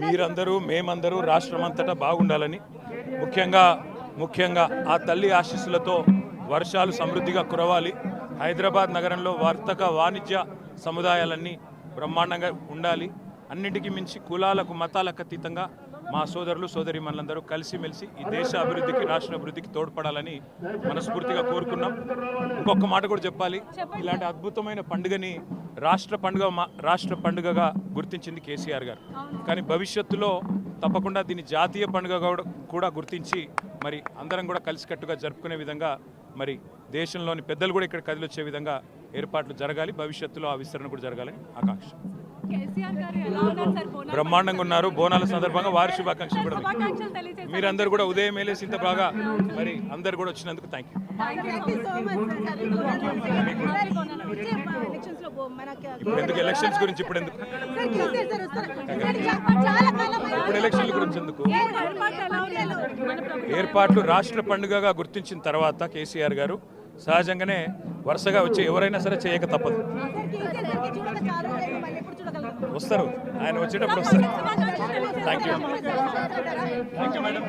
మీరందరూ మేమందరూ రాష్ట్రమంతటా బాగుండాలని ముఖ్యంగా ఆ తల్లి ఆశీస్సులతో వర్షాలు సమృద్ధిగా కురవాలి. హైదరాబాద్ నగరంలో వర్తక వాణిజ్య సముదాయాలన్నీ బ్రహ్మాండంగా ఉండాలి. అన్నింటికీ మించి కులాలకు మతాలకు అతీతంగా మా సోదరులు సోదరీమణులందరూ కలిసిమెలిసి ఈ దేశ అభివృద్ధికి రాష్ట్ర అభివృద్ధికి తోడ్పడాలని మనస్ఫూర్తిగా కోరుకున్నాం. ఇంకొక మాట కూడా చెప్పాలి, ఇలాంటి అద్భుతమైన పండుగని రాష్ట్ర పండుగగా గుర్తించింది కేసీఆర్ గారు. కానీ భవిష్యత్తులో తప్పకుండా దీన్ని జాతీయ పండుగ కూడా గుర్తించి మరి అందరం కూడా కలిసికట్టుగా జరుపుకునే విధంగా మరి దేశంలోని పెద్దలు కూడా ఇక్కడ కదిలొచ్చే విధంగా ఏర్పాట్లు జరగాలి. భవిష్యత్తులో ఆ విస్తరణ కూడా జరగాలని ఆకాంక్ష. బ్రహ్మాండంగా ఉన్నారు. బోనాల సందర్భంగా వారి శుభాకాంక్షలు కూడా. మీరందరూ కూడా ఉదయం వేలేసి ఇంత బాగా మరి అందరు కూడా వచ్చినందుకు థ్యాంక్ యూ. ఇప్పుడు ఎందుకు ఎలక్షన్స్ గురించి ఇప్పుడు ఎలక్షన్ల గురించి ఎందుకు? ఏర్పాట్లు రాష్ట్ర పండుగగా గుర్తించిన తర్వాత కేసీఆర్ గారు సహజంగానే వరుసగా వచ్చి ఎవరైనా సరే చేయక తప్పదు. వస్తారు, ఆయన వచ్చేటప్పుడు వస్తారు. Thank you madam.